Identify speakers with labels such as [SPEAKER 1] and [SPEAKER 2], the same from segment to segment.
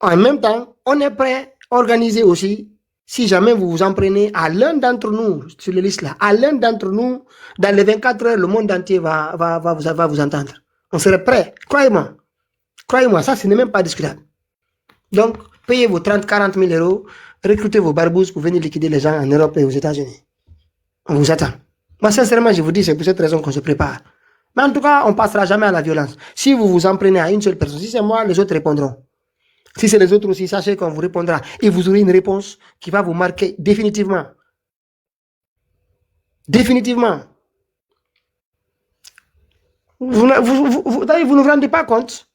[SPEAKER 1] En même temps, on est prêt à organiser aussi, si jamais vous vous en prenez à l'un d'entre nous, sur la liste là, à l'un d'entre nous, dans les 24 heures, le monde entier va vous entendre. On serait prêt, croyez-moi. Croyez-moi, ça, ce n'est même pas discutable. Donc, payez vos 30, 40 000 euros, recrutez vos barbouzes pour venir liquider les gens en Europe et aux États-Unis. On vous attend. Moi, sincèrement, je vous dis, c'est pour cette raison qu'on se prépare. Mais en tout cas, on ne passera jamais à la violence. Si vous vous en prenez à une seule personne, si c'est moi, les autres répondront. Si c'est les autres aussi, sachez qu'on vous répondra. Et vous aurez une réponse qui va vous marquer définitivement. Définitivement. Vous ne vous rendez pas compte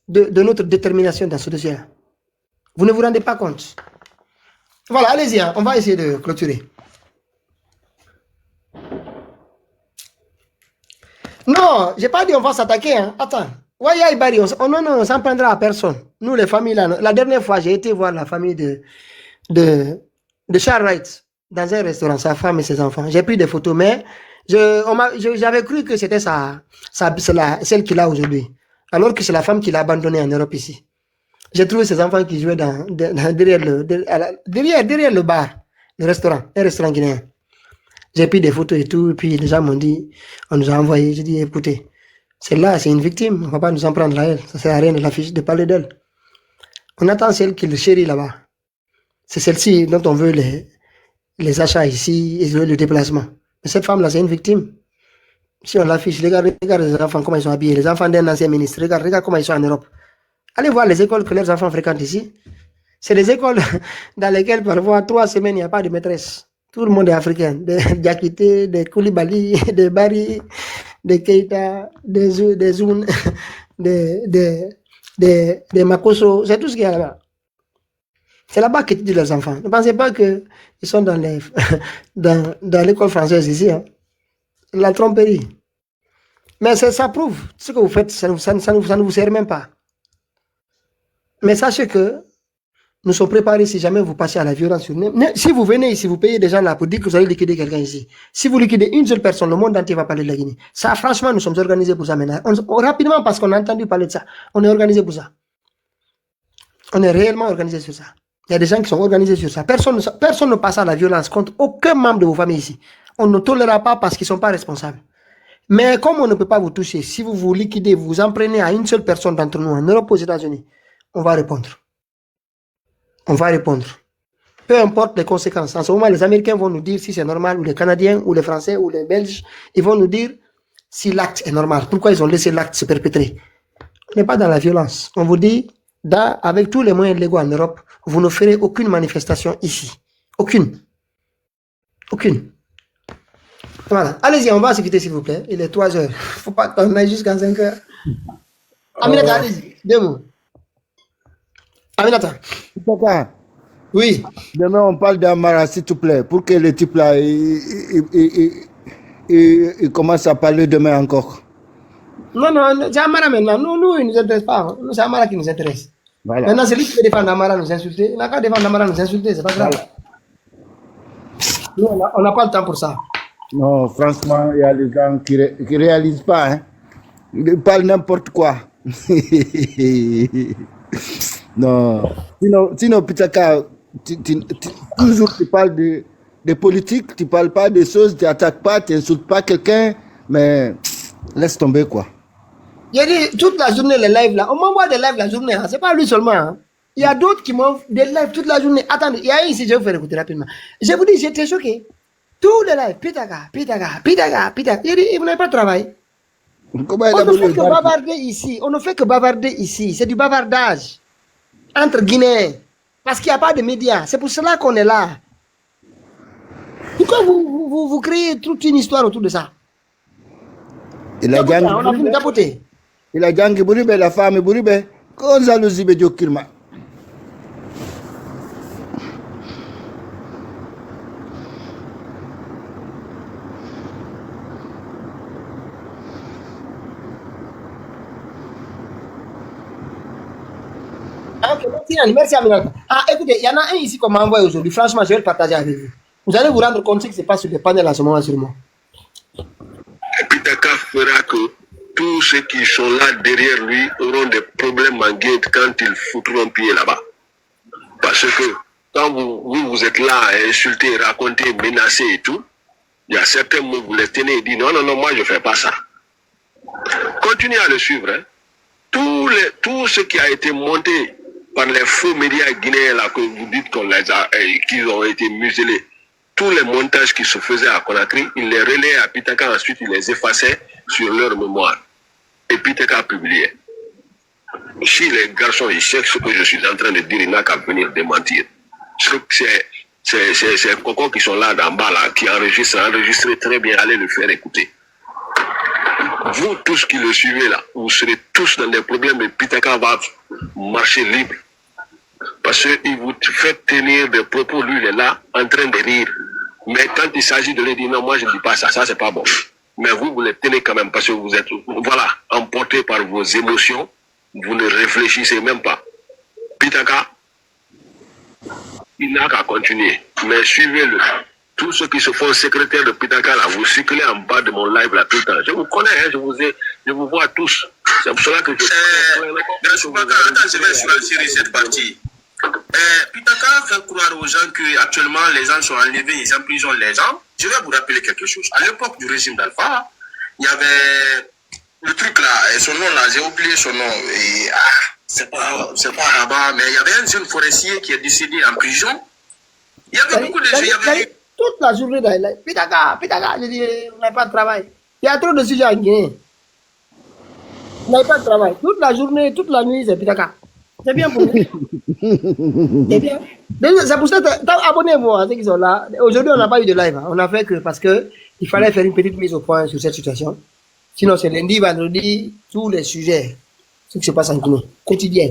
[SPEAKER 1] de notre détermination dans ce dossier-là. Vous ne vous rendez pas compte. Voilà, allez-y, hein, on va essayer de clôturer. Non, je n'ai pas dit on va s'attaquer. Hein. Attends. Ouais, Barry, non, on s'en prendra à personne. Nous, les familles, là, la dernière fois, j'ai été voir la famille de Charles Wright dans un restaurant, sa femme et ses enfants. J'ai pris des photos, mais j'avais cru que c'était celle qu'il a aujourd'hui. Alors que c'est la femme qu'il a abandonnée en Europe ici. J'ai trouvé ses enfants qui jouaient derrière le bar, le restaurant, un restaurant guinéen. J'ai pris des photos et tout, et puis les gens m'ont dit, on nous a envoyé. J'ai dit, écoutez, celle-là, c'est une victime, on ne va pas nous en prendre à elle. Ça ne sert à rien de parler d'elle. On attend celle qui le chérit là-bas. C'est celle-ci dont on veut les achats ici et le déplacement. Mais cette femme-là, c'est une victime. Si on l'affiche, regarde les enfants, comment ils sont habillés. Les enfants d'un ancien ministre, regarde comment ils sont en Europe. Allez voir les écoles que leurs enfants fréquentent ici. C'est des écoles dans lesquelles, parfois, 3 semaines, il n'y a pas de maîtresse. Tout le monde est africain. Des Diakité, des Koulibaly, des Bari, des Keita, des Zoun, des Makoso. C'est tout ce qu'il y a là-bas. C'est là-bas qu'étudient leurs enfants. Ne pensez pas qu'ils sont dans l'école française ici. Hein. La tromperie. Mais ça prouve. Ce que vous faites, ça ne vous sert même pas. Mais sachez que nous sommes préparés si jamais vous passez à la violence. Si vous venez ici, vous payez des gens là pour dire que vous allez liquider quelqu'un ici. Si vous liquidez une seule personne, le monde entier va parler de la Guinée. Ça, franchement, nous sommes organisés pour ça maintenant. Rapidement, parce qu'on a entendu parler de ça, on est organisé pour ça. On est réellement organisé sur ça. Il y a des gens qui sont organisés sur ça. Personne ne passe à la violence contre aucun membre de vos familles ici. On ne tolérera pas parce qu'ils ne sont pas responsables. Mais comme on ne peut pas vous toucher, si vous vous liquidez, vous vous en prenez à une seule personne d'entre nous, en Europe, aux États-Unis, on va répondre. On va répondre. Peu importe les conséquences. En ce moment, les Américains vont nous dire si c'est normal, ou les Canadiens, ou les Français, ou les Belges, ils vont nous dire si l'acte est normal. Pourquoi ils ont laissé l'acte se perpétrer. On n'est pas dans la violence. On vous dit, avec tous les moyens légaux en Europe, vous ne ferez aucune manifestation ici. Aucune. Aucune. Voilà. Allez-y, on va se quitter s'il vous plaît. Il est 3 heures. Faut pas qu'on aille jusqu'à 5 heures. Aminata, allez-y. 2 mots. Aminata. Oui.
[SPEAKER 2] Demain, on parle d'Amara, s'il te plaît, pour que le type là, il commence à parler demain encore.
[SPEAKER 1] Non, c'est Amara maintenant. Nous, il ne nous intéresse pas. Nous, c'est Amara qui nous intéresse. Voilà. Maintenant, c'est lui qui veut défendre Amara, nous insulter. Il n'a qu'à défendre Amara, nous insulter, c'est pas grave. Voilà. Nous, on n'a pas le temps pour ça.
[SPEAKER 2] Non, franchement, il y a des gens qui ne réalisent pas. Hein. Ils parlent n'importe quoi. Non. Sinon Pitaka, toujours tu parles de politique, tu ne parles pas de choses, tu n'attaques pas, tu n'insultes pas quelqu'un, mais laisse tomber quoi.
[SPEAKER 1] J'ai dit toute la journée les lives là, on m'envoie des lives la journée, hein. C'est pas lui seulement. Hein. Il y a d'autres qui m'envoient des lives toute la journée. Attendez, il y a un ici, je vais vous faire écouter rapidement. Je vous dis, j'étais choqué. Tous les lives, Pitaka. Il dit, vous n'avez pas de travail. On ne fait que bavarder ici. On ne fait que bavarder ici. C'est du bavardage entre Guinéens. Parce qu'il n'y a pas de médias. C'est pour cela qu'on est là. Pourquoi vous créez toute une histoire autour de ça?
[SPEAKER 2] On a fini capoter. Il a gagné Bouribé, la femme Bouribé. Gonzalo Zibé Diokirma.
[SPEAKER 1] Merci Aminata. Ah, écoutez, il y en a un ici qu'on m'a envoyé aujourd'hui. Franchement, je vais le partager avec vous. Vous allez vous rendre compte ce qui se passe sur le panel à ce moment sûrement.
[SPEAKER 3] Pitaka fera que tous ceux qui sont là derrière lui auront des problèmes en guette quand ils foutront pied là-bas. Parce que quand vous êtes là à insulter, raconter, menacer et tout, il y a certains mots, vous les tenez et dites non, moi je ne fais pas ça. Continuez à le suivre. Hein. Tout ce qui a été monté par les faux médias guinéens là, que vous dites qu'ils ont été muselés, tous les montages qui se faisaient à Conakry, ils les relaient à Pitaka, ensuite ils les effaçaient sur leur mémoire. Et Pitaka a publié. Si les garçons ils cherchent ce que je suis en train de dire, il n'a qu'à venir démentir. C'est Coco qui sont là d'en bas, là, qui enregistrent très bien, allez le faire écouter. Vous tous qui le suivez là, vous serez tous dans des problèmes et Pitaka va marcher libre. Parce qu'il vous fait tenir des propos, lui il est là en train de rire. Mais quand il s'agit de lui dire non, moi je ne dis pas ça, ça c'est pas bon. Mais vous les tenez quand même parce que vous êtes, voilà, emporté par vos émotions, vous ne réfléchissez même pas. Pitaka, il n'a qu'à continuer, mais suivez-le. Tous ceux qui se font secrétaire de Pitaka, là, vous circulez en bas de mon live là tout le temps. Je vous connais, hein, je vous vois tous. C'est pour cela que je...
[SPEAKER 4] Attends, je vais choisir cette partie. Pitaka fait croire aux gens qu'actuellement les gens sont enlevés, ils emprisonnent les gens. Je vais vous rappeler quelque chose. À l'époque du régime d'Alpha, il y avait le truc là, et son nom là, j'ai oublié son nom. Et, c'est pas Rabat, mais il y avait un jeune forestier qui est décédé en prison. Il y avait beaucoup de gens.
[SPEAKER 1] Toute la journée, Pitaka, je dis, on n'a pas de travail. Il y a trop de sujets à Guinée. On n'a pas de travail. Toute la journée, toute la nuit, c'est Pitaka. C'est bien pour nous. C'est bien. C'est pour ça que abonnez-vous à ceux qui sont là. Aujourd'hui, on n'a pas eu de live. Hein. On a fait que parce que il fallait faire une petite mise au point sur cette situation. Sinon, c'est lundi, vendredi, tous les sujets, ce qui se passe en Guinée, quotidien.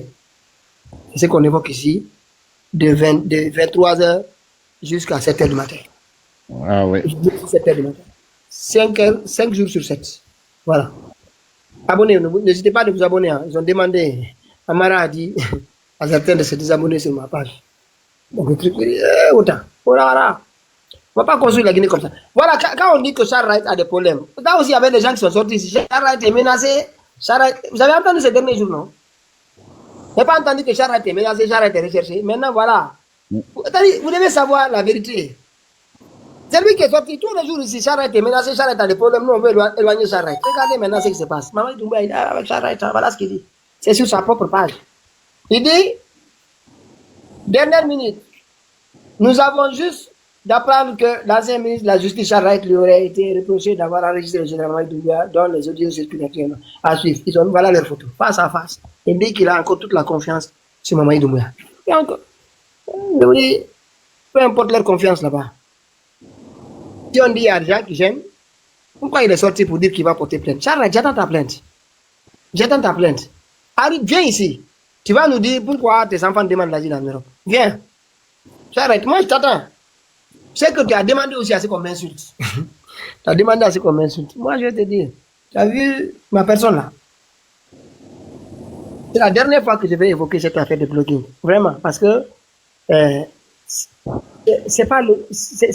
[SPEAKER 1] C'est ce qu'on évoque ici, de 23h jusqu'à 7h du matin.
[SPEAKER 2] Ah oui.
[SPEAKER 1] 7h du matin. 5 jours sur 7. Voilà. Abonnez-vous. N'hésitez pas à vous abonner. Hein. Ils ont demandé, Amara a dit à certains de se désabonner sur ma page. Donc, le truc, autant. Voilà. On ne va pas construire la Guinée comme ça. Voilà, quand on dit que Charles Wright a des problèmes, là aussi, il y avait des gens qui sont sortis ici. Charles Wright est menacé. Vous avez entendu ces derniers jours, non? Vous n'avez pas entendu que Charles Wright est menacé, Charles Wright est recherché. Maintenant, voilà. Vous devez savoir la vérité. C'est lui qui est sorti tous les jours ici. Charles Wright est menacé, Charles Wright a des problèmes. Nous, on veut éloigner Charles Wright. Regardez maintenant ce qui se passe. Maman Doumbouya, il est avec Charles Wright. Voilà ce qu'il dit. C'est sur sa propre page. Il dit, dernière minute, nous avons juste d'apprendre que l'ancien ministre de la Justice, Charles Wright, lui aurait été reproché d'avoir enregistré le général Mamadi Doumbouya dans les audiences explicatives à suivre. Ils ont voilà leur photo, face à face. Il dit qu'il a encore toute la confiance sur Mamadi Doumbouya. Et encore, peu importe leur confiance là-bas. Si on dit il y a des gens qui j'aiment, pourquoi il est sorti pour dire qu'il va porter plainte? Charles Wright, j'attends ta plainte. J'attends ta plainte. Arrive, viens ici. Tu vas nous dire pourquoi tes enfants demandent l'asile en Europe. Viens. Charles Wright, moi je t'attends. C'est que tu as demandé aussi à ce qu'on m'insulte. Tu as demandé à ce qu'on m'insulte. Moi, je vais te dire, tu as vu ma personne là? C'est la dernière fois que je vais évoquer cette affaire de blogging. Vraiment, parce que c'est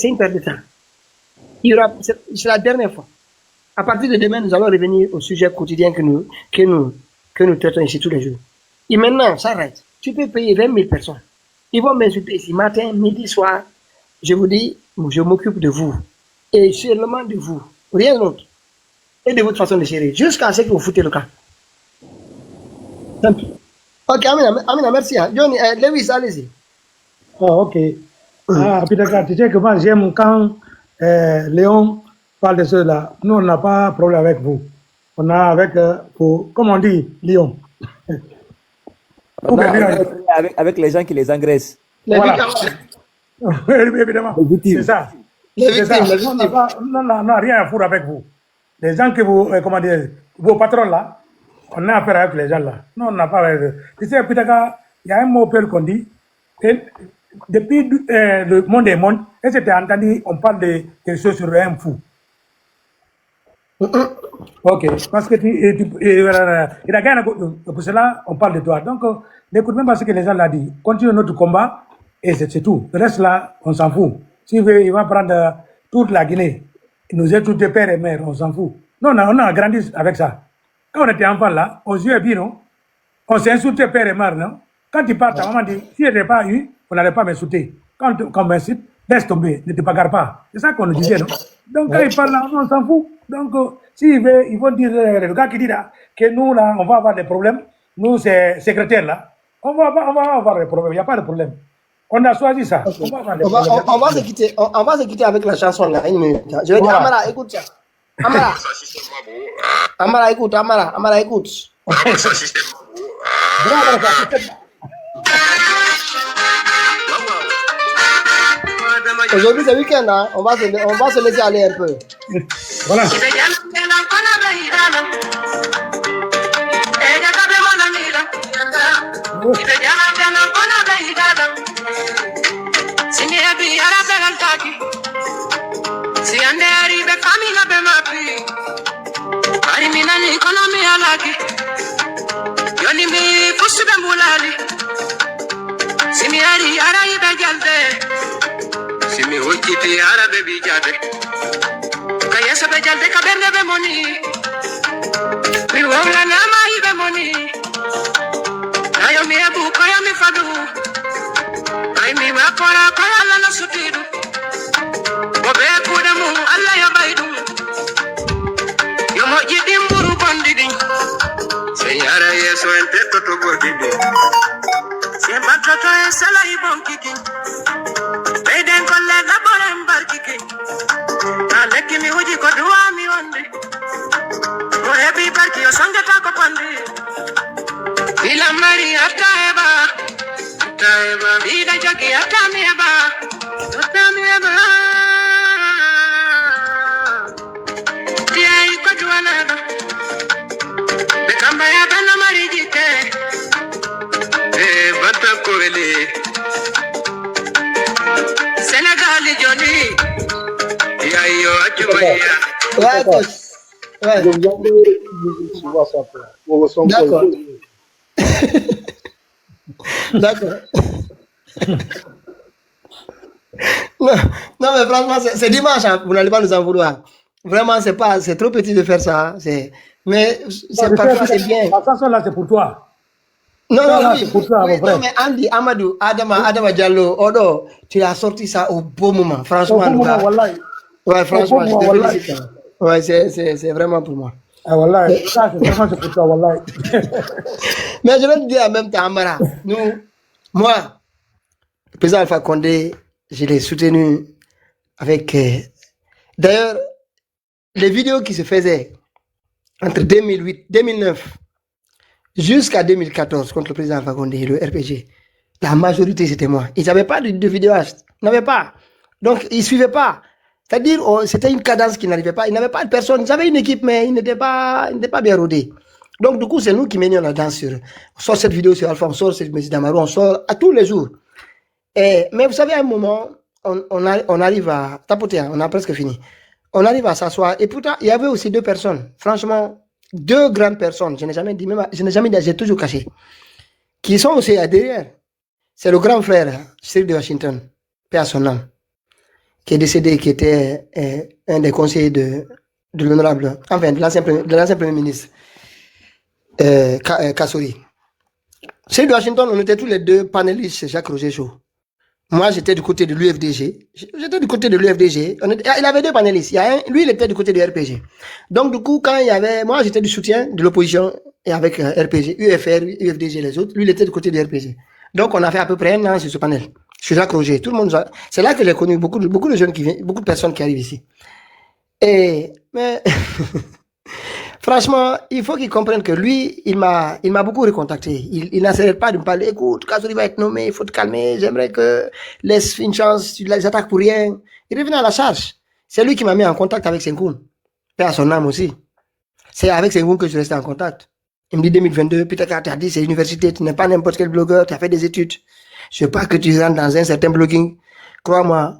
[SPEAKER 1] une perte de temps. C'est la dernière fois. À partir de demain, nous allons revenir au sujet quotidien que nous traitons ici tous les jours. Et maintenant, ça arrête. Tu peux payer 20 000 personnes. Ils vont m'insulter ici matin, midi, soir. Je vous dis, je m'occupe de vous. Et seulement de vous. Rien d'autre. Et de votre façon de gérer. Jusqu'à ce que vous foutez le camp. Ok, Amina, merci. Hein. Johnny, Lewis, allez-y.
[SPEAKER 5] Oh, ok. Ah, Pitaka, tu sais que moi, j'aime quand Léon parle de cela. Nous, on n'a pas de problème avec vous. On a avec, comme on dit, Lyon.
[SPEAKER 6] Avec les gens qui les engraissent.
[SPEAKER 5] Voilà. Évidemment. C'est ça. C'est ça. On n'a rien à foutre avec vous. Les gens que vous, comment dire, vos patrons là, on a affaire avec les gens là. Non, on n'a pas avec eux. Tu sais, Pitaka, il y a un mot qu'on dit. Depuis le monde des mondes, est-ce que tu as entendu, on parle de quelque chose sur un fou? Ok, parce que il a gagné, pour cela, on parle de toi. Donc, n'écoute même pas ce que les gens l'ont dit. Continue notre combat et c'est tout. Le reste là, on s'en fout. S'il veut, il va prendre toute la Guinée. Il nous est tous des pères et mères, on s'en fout. Non, on a grandi avec ça. Quand on était enfant là, on jouait bien, non? On s'est insulté père et mère, non? Quand tu pars, ta maman dit, si elle n'est pas eu, vous n'allez pas m'insulter. Quand on m'insulte, laisse tomber, ne te bagarre pas. C'est ça qu'on nous disait, non? Donc, quand ils parlent là, on s'en fout. Donc, ils vont dire, le gars qui dit là, que nous, là, on va avoir des problèmes, nous, c'est secrétaire là, on va avoir des problèmes, il n'y a pas de problème. On a choisi ça.
[SPEAKER 1] Okay. On va se quitter avec la chanson là, une minute. Je vais dire, Amara, écoute ça. Amara, écoute. Aujourd'hui, c'est week-end, hein? On va se laisser aller un peu.
[SPEAKER 5] Voilà.
[SPEAKER 7] Simi hojjiti arabe bi jabe kaya sabe jalde kaberne be moni mi wala na mai be moni ayo mi abu kaya mi fadu ay mi ma kora kaya la na sutidu bobe kuda mu alla ya baidu yo mo jidi mburu bandidi senyara yeso ente toto godidi semba toto esala ibon kiki Beden kolle na borem barkike na lekki mi huji ko duwa mi wonde mo hebi barki o sangata ko pande ila mari ataeba ida jagi atamieba tiai ko duwana be kamba ya bana mari jite bata ko ele Sénégal Johnny Yayo Adjumaya
[SPEAKER 1] Ouais, coach. Ouais. D'accord. D'accord. Non, mais franchement, c'est dimanche, hein. Vous n'allez pas nous en vouloir. Vraiment, c'est trop petit de faire ça. Mais parfois, c'est bien.
[SPEAKER 5] La chanson là, c'est pour toi.
[SPEAKER 1] Non,
[SPEAKER 5] c'est pour toi, mon frère.
[SPEAKER 1] non, mais Andy, Amadou, Adama Diallo, Odo, tu as sorti ça au bon moment. Franchement,
[SPEAKER 5] Au bon moment, wallahi.
[SPEAKER 1] Ouais, franchement, je te
[SPEAKER 5] wallahi.
[SPEAKER 1] félicite. Hein. Ouais, c'est vraiment pour moi.
[SPEAKER 5] Ah, wallahi. Ça, c'est vraiment pour toi, wallahi.
[SPEAKER 1] Mais je vais te dire en même temps, Amara, moi, le président Alpha Condé, je l'ai soutenu avec... D'ailleurs, les vidéos qui se faisaient entre 2009 jusqu'à 2014 contre le président Alpha Condé et le RPG, la majorité c'était moi. Ils n'avaient pas de vidéastes. Ils n'avaient pas. Donc, ils ne suivaient pas. C'est-à-dire, c'était une cadence qui n'arrivait pas. Ils n'avaient pas de personne. Ils avaient une équipe, mais ils n'étaient pas bien rodés. Donc, du coup, c'est nous qui menions la danse. On sort cette vidéo sur Alpha, on sort cette Messi Damaro, on sort à tous les jours. Mais vous savez, à un moment, on arrive à tapoter, hein, on a presque fini. On arrive à s'asseoir. Et pourtant, il y avait aussi deux personnes. Franchement, deux grandes personnes. Je n'ai jamais dit, j'ai toujours caché. Qui sont aussi à derrière. C'est le grand frère, Cyril de Washington, paix à son âme, qui est décédé, qui était un des conseillers de l'honorable, enfin, de l'ancien premier ministre, Kassouri. Cyril de Washington, on était tous les deux panélistes chez Jacques Roger Show. Moi, j'étais du côté de l'UFDG. Il avait deux panélistes. Lui, il était du côté du RPG. Donc, du coup, quand il y avait... Moi, j'étais du soutien de l'opposition et avec RPG, UFR, UFDG et les autres. Lui, il était du côté du RPG. Donc, on a fait à peu près 1 an sur ce panel. Sur Jacques Roger. Tout le monde... C'est là que j'ai connu beaucoup de jeunes qui viennent, beaucoup de personnes qui arrivent ici. Mais... Franchement, il faut qu'il comprenne que lui, il m'a beaucoup recontacté. Il n'arrête pas de me parler. Écoute, Kassouri va être nommé, il faut te calmer. J'aimerais que laisse une chance, tu les attaques pour rien. Il revenait à la charge. C'est lui qui m'a mis en contact avec Sengoun. Père à son âme aussi. C'est avec Sengoun que je restais en contact. Il me dit 2022, Peter Carter a dit c'est l'université, tu n'es pas n'importe quel blogueur, tu as fait des études. Je veux pas que tu rentres dans un certain blogging. Crois-moi,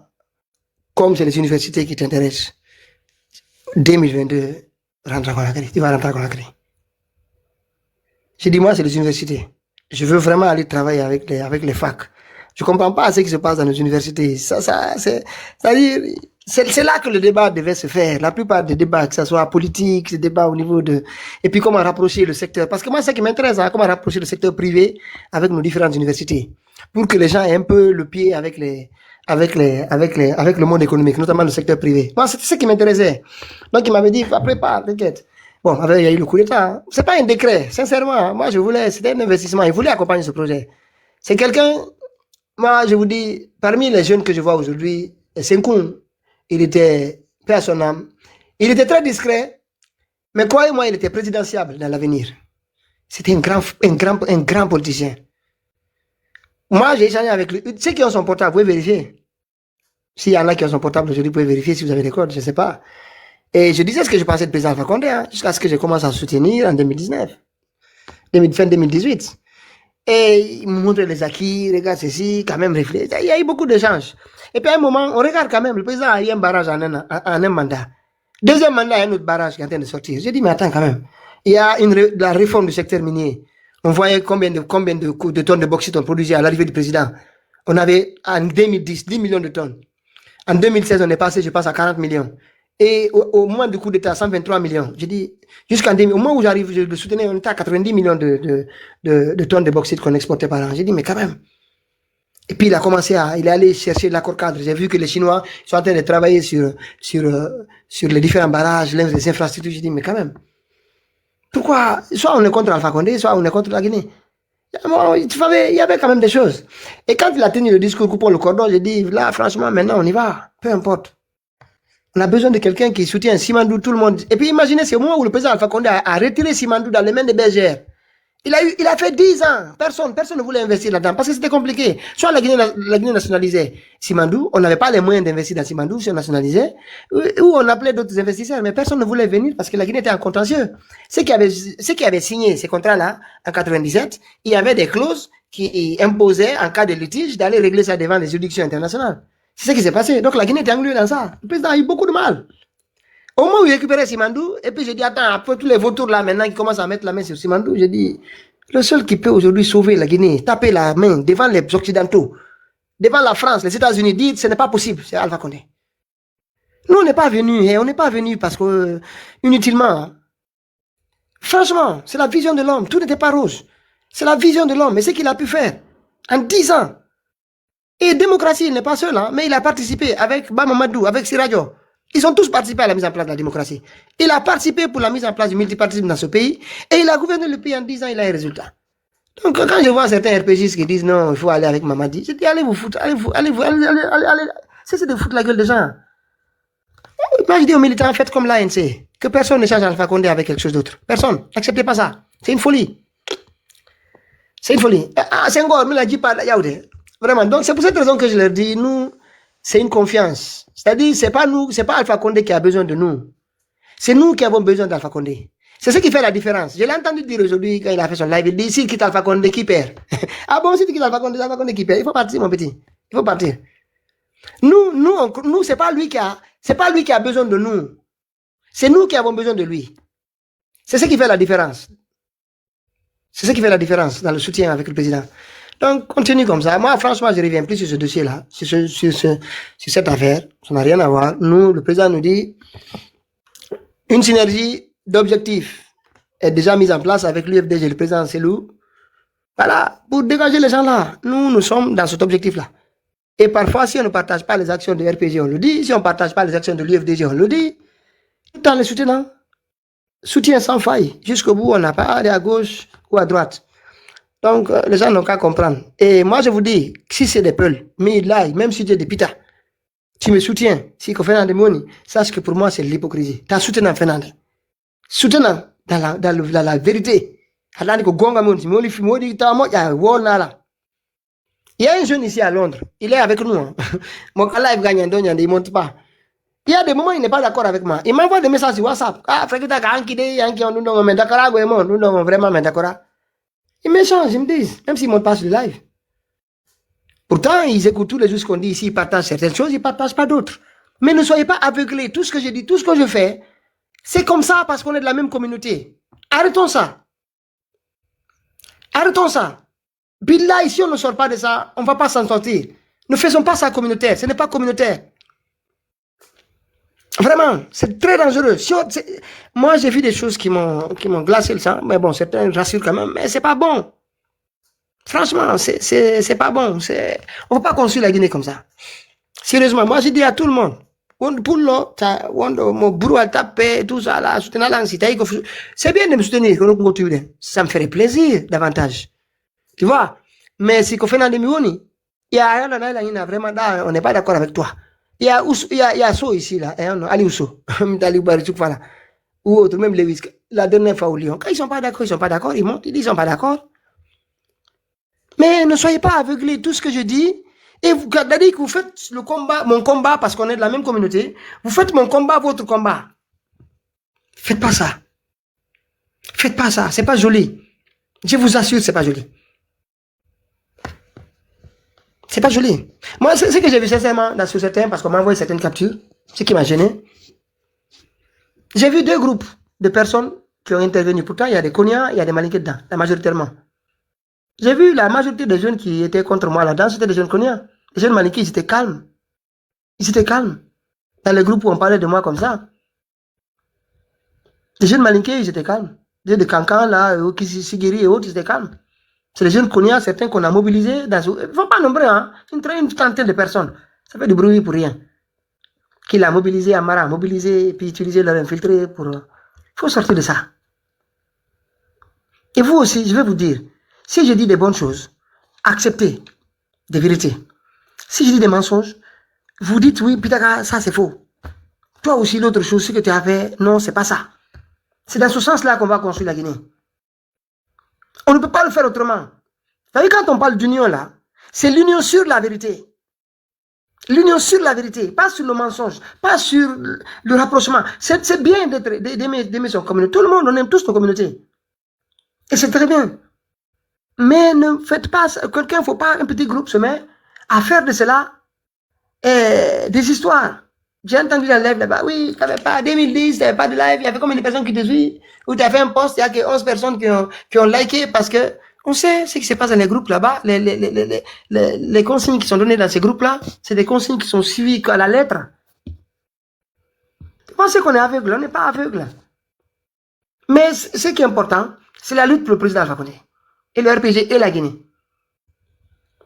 [SPEAKER 1] comme c'est les universités qui t'intéressent. 2022, rentre à Conakry, tu vas rentrer à Conakry. J'ai dit, moi, c'est les universités. Je veux vraiment aller travailler avec les facs, Je ne comprends pas ce qui se passe dans nos universités. C'est là que le débat devait se faire. La plupart des débats, que ce soit politique, des débats au niveau de... Et puis comment rapprocher le secteur. Parce que moi, ce qui m'intéresse, hein, comment rapprocher le secteur privé avec nos différentes universités. Pour que les gens aient un peu le pied avec le monde économique, notamment le secteur privé. Moi, c'était ce qui m'intéressait. Donc, il m'avait dit, après pas, t'inquiète. Bon, il y a eu le coup d'État. Hein. C'est pas un décret, sincèrement. Moi, c'était un investissement. Il voulait accompagner ce projet. C'est quelqu'un, moi, je vous dis, parmi les jeunes que je vois aujourd'hui, Senkoun, il était, paix à son âme, il était très discret, mais croyez-moi, il était présidentiable dans l'avenir. C'était un grand politicien. Moi, j'ai échangé avec lui. Ceux qui ont son portable, vous pouvez vérifier. S'il y en a qui ont son portable aujourd'hui, vous pouvez vérifier si vous avez des codes, je ne sais pas. Et je disais ce que je pensais de président Alpha Condé, hein, jusqu'à ce que je commence à soutenir en 2019, fin 2018. Et il me montre les acquis, regarde ceci, quand même réfléchir. Il y a eu beaucoup d'échanges. Et puis à un moment, on regarde quand même, le président a eu un barrage en un mandat. Deuxième mandat, il y a un autre barrage qui est en train de sortir. J'ai dit, mais attends quand même. Il y a la réforme du secteur minier. On voyait combien de tonnes de bauxite on produisait à l'arrivée du président. On avait, en 2010, 10 millions de tonnes. En 2016, on est passé, je pense, à 40 millions. Et au moment du coup d'État, 123 millions. J'ai dit, jusqu'en au moment où j'arrive, je le soutenais, on était à 90 millions de tonnes de bauxite qu'on exportait par an. J'ai dit, mais quand même. Et puis il est allé chercher l'accord cadre. J'ai vu que les Chinois sont en train de travailler sur les différents barrages, les infrastructures. J'ai dit, mais quand même. Pourquoi, soit on est contre Alpha Condé, soit on est contre la Guinée. Il y avait quand même des choses. Et quand il a tenu le discours coupant le cordon, j'ai dit, là, franchement, maintenant, on y va. Peu importe. On a besoin de quelqu'un qui soutient Simandou, tout le monde. Et puis imaginez, c'est au moment où le président Alpha Condé a retiré Simandou dans les mains des bergères. Il a fait 10 ans. Personne ne voulait investir là-dedans parce que c'était compliqué. Soit la Guinée nationalisait Simandou, on n'avait pas les moyens d'investir dans Simandou si on nationalisait, ou on appelait d'autres investisseurs, mais personne ne voulait venir parce que la Guinée était en contentieux. Ceux qui avaient signé ces contrats-là en 97, il y avait des clauses qui imposaient, en cas de litige, d'aller régler ça devant les juridictions internationales. C'est ce qui s'est passé. Donc la Guinée était engluée dans ça. Le président a eu beaucoup de mal. Au moment où il récupérait Simandou, et puis j'ai dit, attends, après tous les vautours là maintenant qui commencent à mettre la main sur Simandou, j'ai dit, le seul qui peut aujourd'hui sauver la Guinée, taper la main devant les Occidentaux, devant la France, les États-Unis, dit, ce n'est pas possible, c'est Alpha Condé. Nous, on n'est pas venus, parce que, inutilement. Franchement, c'est la vision de l'homme. Tout n'était pas rose. C'est la vision de l'homme. Mais ce qu'il a pu faire en 10 ans. Et démocratie, il n'est pas seul, hein, mais il a participé avec Bamamadou, avec Sirajo. Ils ont tous participé à la mise en place de la démocratie. Il a participé pour la mise en place du multipartisme dans ce pays et il a gouverné le pays en 10 ans, il a un résultat. Donc quand je vois certains RPGistes qui disent non, il faut aller avec Mamadi, je dis allez vous foutre, allez, cessez de foutre la gueule des gens. Moi je dis aux militants, faites comme l'ANC, que personne ne change Alpha Condé avec quelque chose d'autre. Personne, n'acceptez pas ça. C'est une folie. C'est une folie. Ah, c'est encore, mais la dit pas, vraiment. Donc c'est pour cette raison que je leur dis, nous, c'est une confiance. C'est-à-dire, c'est pas Alpha Condé qui a besoin de nous. C'est nous qui avons besoin d'Alpha Condé. C'est ce qui fait la différence. Je l'ai entendu dire aujourd'hui quand il a fait son live, il dit, s'il quitte Alpha Condé, qui perd? Ah bon, si tu quittes Alpha Condé qui perd? Il faut partir, mon petit. Il faut partir. Nous, c'est pas lui qui a besoin de nous. C'est nous qui avons besoin de lui. C'est ce qui fait la différence. C'est ce qui fait la différence dans le soutien avec le président. Donc, continue comme ça. Moi, franchement, je ne reviens plus sur ce dossier-là, sur cette affaire. Ça n'a rien à voir. Nous, le président nous dit, une synergie d'objectifs est déjà mise en place avec l'UFDG, le président Selou. Voilà, pour dégager les gens là. Nous sommes dans cet objectif-là. Et parfois, si on ne partage pas les actions de RPG, on le dit. Si on ne partage pas les actions de l'UFDG, on le dit. Dans les soutenants, soutien sans faille. Jusqu'au bout, on n'a pas allé à gauche ou à droite. Donc, les gens n'ont qu'à comprendre. Et moi, je vous dis, si c'est des peuls, mais là, même si tu es des pitas, tu me soutiens, si tu fais des moni, sache que pour moi, c'est l'hypocrisie. Tu as soutenu Fernand. Soutenant dans la vérité. Il y a un jeune ici à Londres, il est avec nous. Mon live gagne, il ne monte pas. Il y a des moments où il n'est pas d'accord avec moi. Il m'envoie des messages sur WhatsApp. Ah, frère, tu as nous vraiment d'accord. Ils m'échangent, ils me disent, même s'ils ne montent pas sur le live. Pourtant, ils écoutent tous les jours ce qu'on dit ici, ils partagent certaines choses, ils ne partagent pas d'autres. Mais ne soyez pas aveuglés. Tout ce que je dis, tout ce que je fais, c'est comme ça parce qu'on est de la même communauté. Arrêtons ça. Arrêtons ça. Puis là, ici, on ne sort pas de ça. On ne va pas s'en sortir. Ne faisons pas ça communautaire. Ce n'est pas communautaire. Vraiment, c'est très dangereux. Si moi, j'ai vu des choses qui m'ont glacé le sang. Mais bon, certains rassurent quand même. Mais c'est pas bon. Franchement, c'est pas bon. On ne peut pas construire la Guinée comme ça. Sérieusement, moi, j'ai dit à tout le monde. C'est bien de me soutenir. Ça me ferait plaisir davantage. Tu vois? Mais si on fait il y a vraiment là, on n'est pas d'accord avec toi. Il y a So ici, là, Ali Ousso, voilà. Ou autre, même Lewis, la dernière fois au Lyon. Quand ils ne sont pas d'accord, ils montent, ils disent qu'ils ne sont pas d'accord. Mais ne soyez pas aveuglés, tout ce que je dis, et vous, que vous faites le combat, mon combat, parce qu'on est de la même communauté, vous faites mon combat, votre combat. Faites pas ça. Faites pas ça, c'est pas joli. Je vous assure, c'est pas joli. C'est pas joli. Moi, ce que j'ai vu sincèrement sur certains, parce qu'on m'a envoyé certaines captures, ce qui m'a gêné. J'ai vu 2 groupes de personnes qui ont intervenu. Pourtant, il y a des Konias, il y a des Malinké dedans, majoritairement. J'ai vu la majorité des jeunes qui étaient contre moi là-dedans, c'était des jeunes Konias. Les jeunes Malinké, ils étaient calmes. Ils étaient calmes. Dans les groupes où on parlait de moi comme ça. Les jeunes Malinké, ils étaient calmes. Les jeunes de Cancan, là, Sigiri et autres, ils étaient calmes. C'est les jeunes Konias, certains qu'on a mobilisés. Ils ne sont pas nombreux, hein. Une trentaine de personnes. Ça fait du bruit pour rien. Qu'il a mobilisé Amara, mobilisé, puis utilisé leur infiltré pour... Il faut sortir de ça. Et vous aussi, je vais vous dire, si je dis des bonnes choses, acceptez des vérités. Si je dis des mensonges, vous dites oui, putain, ça c'est faux. Toi aussi, l'autre chose, ce que tu as fait, non, c'est pas ça. C'est dans ce sens-là qu'on va construire la Guinée. On ne peut pas le faire autrement. Vous savez, quand on parle d'union là, c'est l'union sur la vérité. L'union sur la vérité, pas sur le mensonge, pas sur le rapprochement. C'est bien d'aimer son communauté. Tout le monde, on aime tous nos communautés. Et c'est très bien. Mais ne faites pas, quelqu'un, il ne faut pas un petit groupe se met à faire de cela des histoires. J'ai entendu la live là-bas, oui, tu n'avais pas, 2010, tu n'avais pas de live, il y avait combien de personnes qui te suivent, ou tu as fait un post, il y a que 11 personnes qui ont liké parce que on sait ce qui se passe dans les groupes là-bas, les consignes qui sont données dans ces groupes-là, c'est des consignes qui sont suivies à la lettre. Vous pensez qu'on est aveugle? On n'est pas aveugle. Mais ce qui est important, c'est la lutte pour le président Alpha Condé, et le RPG et la Guinée.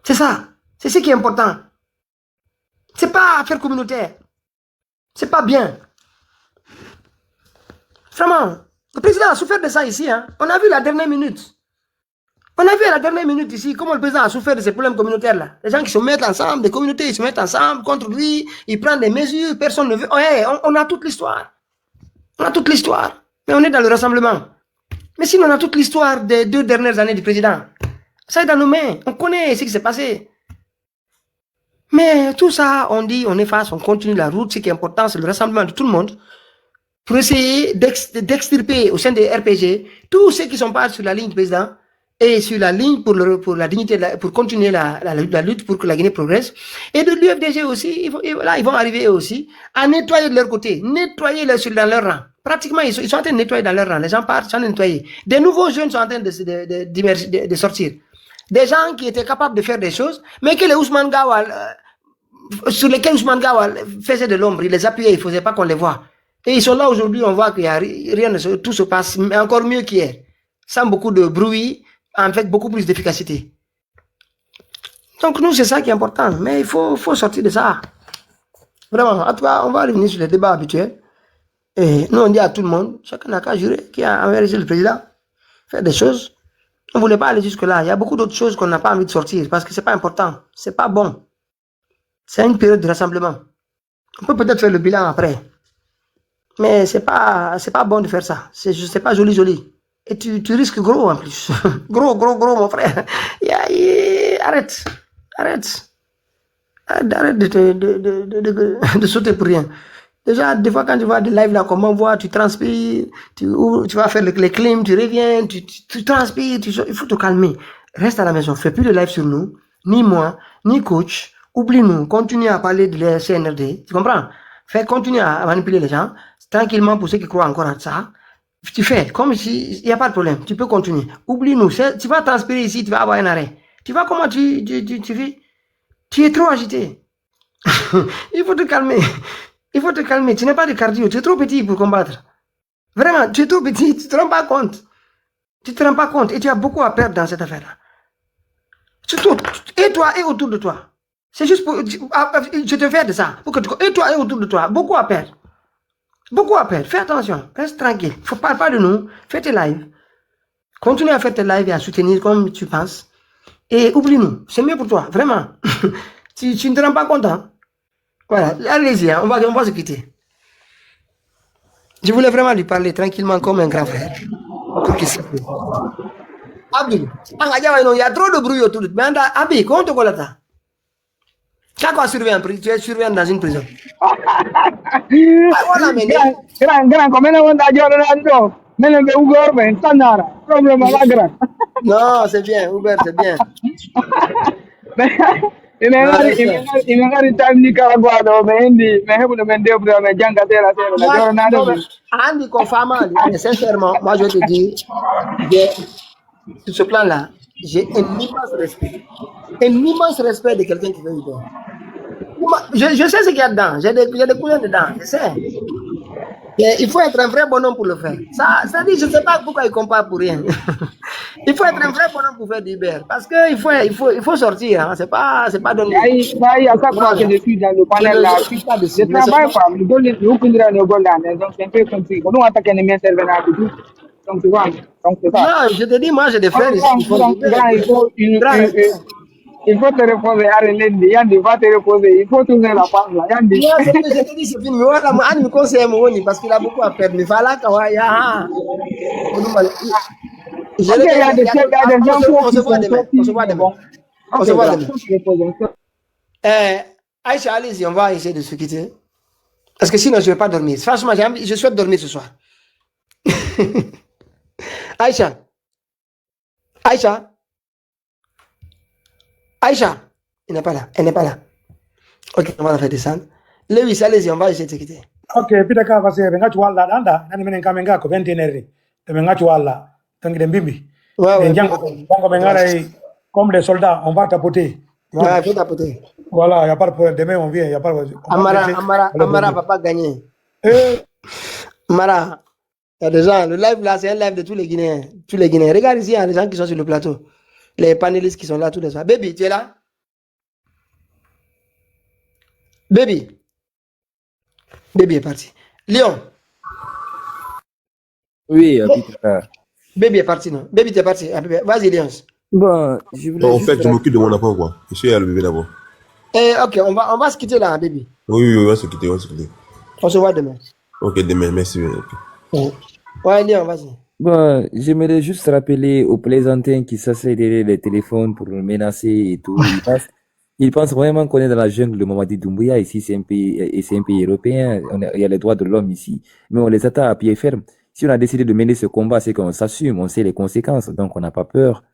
[SPEAKER 1] C'est ça. C'est ce qui est important. C'est pas affaire communautaire. C'est pas bien. Vraiment. Le président a souffert de ça ici. Hein. On a vu la dernière minute. On a vu à la dernière minute ici comment le président a souffert de ces problèmes communautaires-là. Les gens qui se mettent ensemble, des communautés, ils se mettent ensemble contre lui, ils prennent des mesures, personne ne veut. Ouais, on a toute l'histoire. On a toute l'histoire. Mais on est dans le rassemblement. Mais sinon, on a toute l'histoire des 2 dernières années du président. Ça est dans nos mains. On connaît ce qui s'est passé. Mais tout ça, on dit, on efface, on continue la route. Ce qui est important, c'est le rassemblement de tout le monde pour essayer d'extirper au sein des RPG tous ceux qui ne sont pas sur la ligne du président et sur la ligne pour la dignité, pour continuer la lutte pour que la Guinée progresse. Et de l'UFDG aussi, ils vont arriver aussi à nettoyer de leur côté, nettoyer dans leur rang. Pratiquement, ils sont en train de nettoyer dans leur rang. Les gens partent, ils sont en train de nettoyer. Des nouveaux jeunes sont en train de sortir. Des gens qui étaient capables de faire des choses, mais que les Ousmane Gawal, sur lesquels Ousmane Gawal faisait de l'ombre, il les appuyait, il ne faisait pas qu'on les voit. Et ils sont là aujourd'hui, on voit qu'il y a rien, tout se passe, mais encore mieux qu'hier. Sans beaucoup de bruit, avec beaucoup plus d'efficacité. Donc nous, c'est ça qui est important, mais il faut sortir de ça. Vraiment, en tout cas, on va revenir sur les débats habituels. Et nous, on dit à tout le monde, chacun n'a qu'à jurer qui a envers le président, faire des choses. On ne voulait pas aller jusque-là. Il y a beaucoup d'autres choses qu'on n'a pas envie de sortir parce que ce n'est pas important. Ce n'est pas bon. C'est une période de rassemblement. On peut peut-être faire le bilan après. Mais ce n'est pas bon de faire ça. C'est pas joli. Et tu risques gros en plus. Gros, mon frère. Arrête. Arrête de sauter pour rien. Déjà, des fois, quand tu vois des lives là, comment on voit, tu transpires, tu vas faire les clims, tu reviens, tu transpires, il faut te calmer. Reste à la maison, fais plus de live sur nous, ni moi, ni coach, oublie-nous, continue à parler de la CNRD, tu comprends? Continue à manipuler les gens, tranquillement pour ceux qui croient encore à ça. Tu fais, comme si, il n'y a pas de problème, tu peux continuer. Oublie-nous, tu vas transpirer ici, tu vas avoir un arrêt. Tu vois comment tu vis? Tu es trop agité. Il faut te calmer. Il faut te calmer. Tu n'as pas de cardio. Tu es trop petit pour combattre. Vraiment, tu es trop petit. Tu ne te rends pas compte. Tu ne te rends pas compte. Et tu as beaucoup à perdre dans cette affaire-là. Surtout, et toi et autour de toi. C'est juste pour... Je te fais de ça. Pour que tu, et toi et autour de toi. Beaucoup à perdre. Beaucoup à perdre. Fais attention. Reste tranquille. Ne parle pas de nous. Fais tes lives. Continue à faire tes lives et à soutenir comme tu penses. Et oublie-nous. C'est mieux pour toi. Vraiment. tu ne te rends pas compte. Hein? Voilà. Allez-y. Hein? On va se quitter. Je voulais vraiment lui parler tranquillement comme un grand frère. Pour qu'il s'appelle. Abdul. Il y a trop de bruit autour de toi. Abi, comment te connais ça? Tu es surveillant dans une prison.
[SPEAKER 8] Voilà, grand, comment on a dit
[SPEAKER 1] non, c'est bien, Uber, c'est bien. Sincèrement, moi je te dis, sur ce plan-là, j'ai un immense respect. Un immense respect de quelqu'un qui fait Uber. Je sais ce qu'il y a dedans. J'ai des couleurs dedans. Je sais. Et il faut être un vrai bonhomme pour le faire. Ça dit, je ne sais pas pourquoi il compare pour rien. Il faut être un vrai bonhomme pour faire du Uber. Parce qu'il faut sortir. Hein. C'est pas donné.
[SPEAKER 8] Il y a ça que je suis dans le panel là. Je travaille pas. Donc c'est un peu comme si. Nous attaquons les miens serveurs du tout. Donc tu vois. Donc c'est ça.
[SPEAKER 1] Non, je te dis, moi j'ai des frères ici.
[SPEAKER 8] Il faut te reposer, Yandi, va te reposer, il faut tourner la page là, Yandi.
[SPEAKER 1] Non, je te dis, c'est fini, mais me conseille Mouni parce qu'il a beaucoup à perdre. Mais voilà, Kawaya. On se voit demain. Aïcha, allez-y, on va essayer de se quitter. Parce que sinon, je ne vais pas dormir. Franchement, je souhaite dormir ce soir. Aïcha. Aïcha, elle n'est pas là. Ok, on va la faire descendre. Lewis, allez-y, on va essayer de se quitter.
[SPEAKER 5] Ok, pitaka parce que benga chwala danda nani menen kamenga ko 21 de benga chwala tangi de mbimbi.
[SPEAKER 1] Ouais.
[SPEAKER 5] Bango benga comme des soldats, on va tapoter.
[SPEAKER 1] Ouais, faut tapoter.
[SPEAKER 5] Voilà, il y a pas de problème. Demain on vient, il y a pas de problème.
[SPEAKER 1] Amara va pas gagner. Amara, il y a des gens, le live là, c'est un live de tous les Guinéens. Regarde ici, il y a des gens qui sont sur le plateau. Les panélistes qui sont là tous les soirs. Baby, tu es là? Baby est parti. Léon.
[SPEAKER 6] Oui,
[SPEAKER 1] Baby est parti, non? Baby, tu es parti. Vas-y, Léon.
[SPEAKER 6] Bon, je voulais
[SPEAKER 9] en fait, je m'occupe de mon enfant, quoi. Je suis à le bébé d'abord.
[SPEAKER 1] Ok, on va se quitter là, Baby.
[SPEAKER 9] Oui, on va se quitter,
[SPEAKER 1] On se voit demain.
[SPEAKER 9] Ok, demain, merci. Okay.
[SPEAKER 1] Ouais, Léon, vas-y.
[SPEAKER 6] Bon, j'aimerais juste rappeler aux plaisantins qui s'assoient derrière les téléphones pour nous menacer et tout. Ils pensent vraiment qu'on est dans la jungle de Mamadi Doumbouya. Ici, c'est un pays européen. Il y a les droits de l'homme ici. Mais on les attaque à pied ferme. Si on a décidé de mener ce combat, c'est qu'on s'assume, on sait les conséquences. Donc, on n'a pas peur.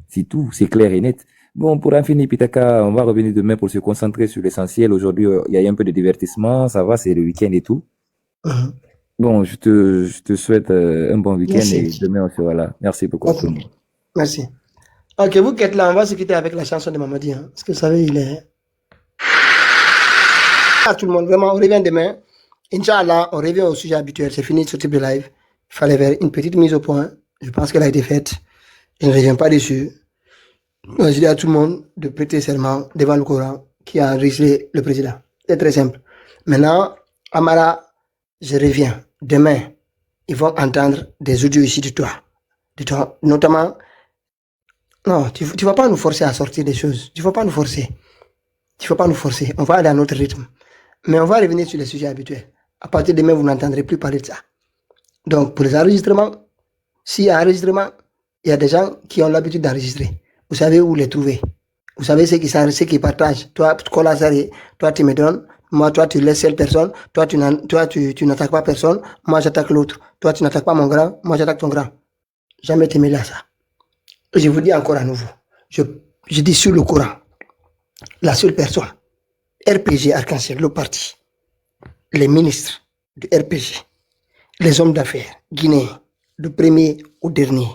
[SPEAKER 6] C'est tout. C'est clair et net. Bon, pour en finir, Pitaka, on va revenir demain pour se concentrer sur l'essentiel. Aujourd'hui, il y a un peu de divertissement. Ça va, c'est le week-end et tout. Bon, je te souhaite un bon week-end et demain on sera là. Merci beaucoup.
[SPEAKER 1] Okay. Merci. Ok, vous qui êtes là, on va se quitter avec la chanson de Mamadi. Hein, parce que vous savez, il est... Tout le monde, vraiment, on revient demain. Inch'Allah, on revient au sujet habituel. C'est fini ce type de live. Il fallait faire une petite mise au point. Je pense qu'elle a été faite. Je ne reviens pas dessus. Je dis à tout le monde de prêter serment devant le Coran qui a enregistré le président. C'est très simple. Maintenant, Amara, je reviens. Demain, ils vont entendre des audios ici de toi. Notamment, non, tu ne vas pas nous forcer à sortir des choses. Tu ne vas pas nous forcer. On va aller à notre rythme. Mais on va revenir sur les sujets habituels. À partir de demain, vous n'entendrez plus parler de ça. Donc, pour les enregistrements, s'il y a enregistrement, il y a des gens qui ont l'habitude d'enregistrer. Vous savez où les trouver. Vous savez ceux qui partagent. Toi, tu me donnes. Moi, toi, tu laisses cette personne. Toi, tu n'attaques pas personne. Moi, j'attaque l'autre. Toi, tu n'attaques pas mon grand. Moi, j'attaque ton grand. Jamais te mêler à ça. Je vous dis encore à nouveau. Je dis sur le Coran. La seule personne. RPG Arc-en-Ciel, le parti. Les ministres du RPG. Les hommes d'affaires guinéens. Du premier au dernier.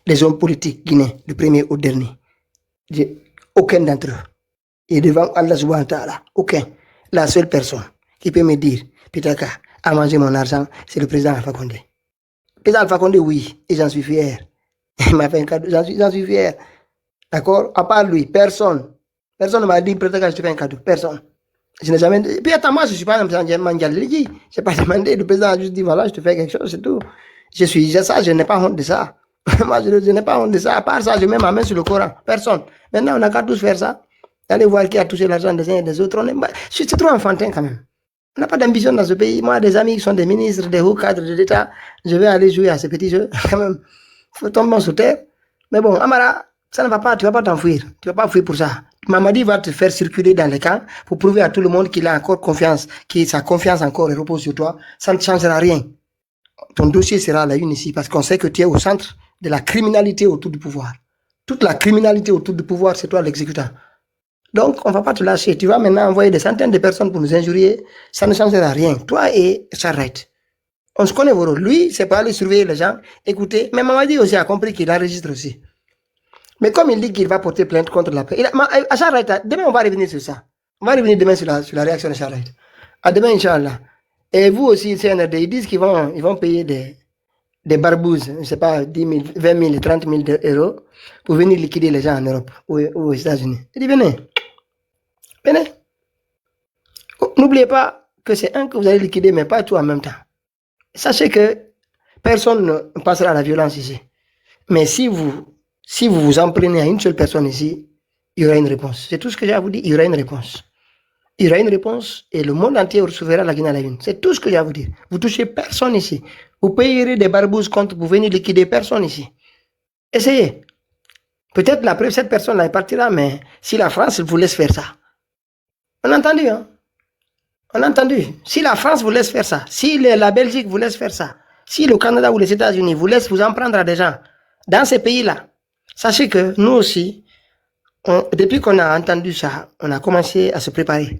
[SPEAKER 1] Les hommes politiques guinéens. Du premier au dernier. Aucun d'entre eux. Et devant Allah subhanahu wa ta'ala, aucun. La seule personne qui peut me dire, Pitaka, à manger mon argent, c'est le président Alpha Condé. Le président Alpha Condé, oui, et j'en suis fier. Il m'a fait un cadeau, j'en suis fier. D'accord? À part lui, personne. Personne ne m'a dit, Pitaka, je te fais un cadeau. Personne. Je n'ai jamais dit. Puis attends, moi, je ne suis pas un mangal. Je n'ai pas demandé. Le président a juste dit, voilà, je te fais quelque chose, c'est tout. Je n'ai pas honte de ça. Moi, je n'ai pas honte de ça. À part ça, je mets ma main sur le Coran. Personne. Maintenant, on n'a qu'à tous faire ça. Allez voir qui a touché l'argent des uns et des autres. C'est trop enfantin quand même. On n'a pas d'ambition dans ce pays. Moi, des amis qui sont des ministres, des hauts cadres de l'État, je vais aller jouer à ces petits jeux. Quand même, il faut tomber sous terre. Mais bon, Amara, ça ne va pas, tu ne vas pas t'enfuir. Tu ne vas pas fuir pour ça. Mamadi va te faire circuler dans les camps pour prouver à tout le monde qu'il a encore confiance, que sa confiance encore repose sur toi. Ça ne changera rien. Ton dossier sera à la une ici parce qu'on sait que tu es au centre de la criminalité autour du pouvoir. Toute la criminalité autour du pouvoir, c'est toi l'exécutant. Donc, on ne va pas te lâcher. Tu vas maintenant envoyer des centaines de personnes pour nous injurier. Ça ne changera rien. Toi et Charlotte. On se connaît vos rôles. Lui, c'est pas aller surveiller les gens. Écoutez, mais Mamadi aussi a compris qu'il enregistre aussi. Mais comme il dit qu'il va porter plainte contre la paix, à Charlotte, demain on va revenir sur ça. On va revenir demain sur la réaction de Charlotte. À demain, Inch'Allah. Et vous aussi, CNRD, ils disent qu'ils vont payer des barbouzes, je ne sais pas, 10 000, 20 000, 30 000 euros pour venir liquider les gens en Europe ou aux États-Unis. Il dit, venez. Venez. N'oubliez pas que c'est un que vous allez liquider, mais pas tout en même temps. Sachez que personne ne passera à la violence ici. Mais si vous vous en prenez à une seule personne ici, il y aura une réponse. C'est tout ce que j'ai à vous dire, il y aura une réponse. Il y aura une réponse et le monde entier recevra la Guinée à la une. C'est tout ce que j'ai à vous dire. Vous touchez personne ici. Vous payerez des barbouzes contre pour venir liquider personne ici. Essayez. Peut-être cette personne-là partira, mais si la France vous laisse faire ça. On a entendu, hein? On a entendu. Si la France vous laisse faire ça, si la Belgique vous laisse faire ça, si le Canada ou les États-Unis vous laissent vous en prendre à des gens dans ces pays-là, sachez que nous aussi, depuis qu'on a entendu ça, on a commencé à se préparer.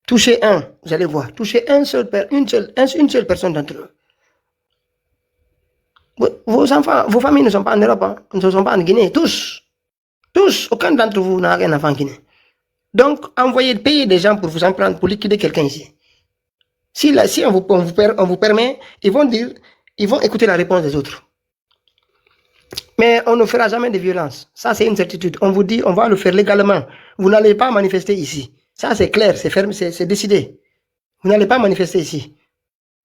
[SPEAKER 1] Touchez un, vous allez voir, touchez une seule personne d'entre eux. Vos enfants, vos familles ne sont pas en Europe, hein, ne sont pas en Guinée, tous, aucun d'entre vous n'a un enfant en Guinée. Donc, payer des gens pour vous en prendre, pour liquider quelqu'un ici. Si on vous permet, ils vont écouter la réponse des autres. Mais on ne fera jamais de violence. Ça, c'est une certitude. On vous dit, on va le faire légalement. Vous n'allez pas manifester ici. Ça, c'est clair, c'est fermé, c'est décidé. Vous n'allez pas manifester ici.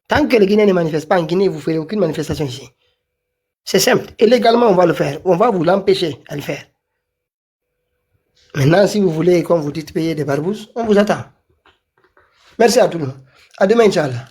[SPEAKER 1] Tant que les Guinéens ne manifestent pas en Guinée, vous ne ferez aucune manifestation ici. C'est simple. Et légalement, on va le faire. On va vous l'empêcher à le faire. Maintenant, si vous voulez, comme vous dites, payer des barbouzes, on vous attend. Merci à tout le monde. À demain, Inch'Allah.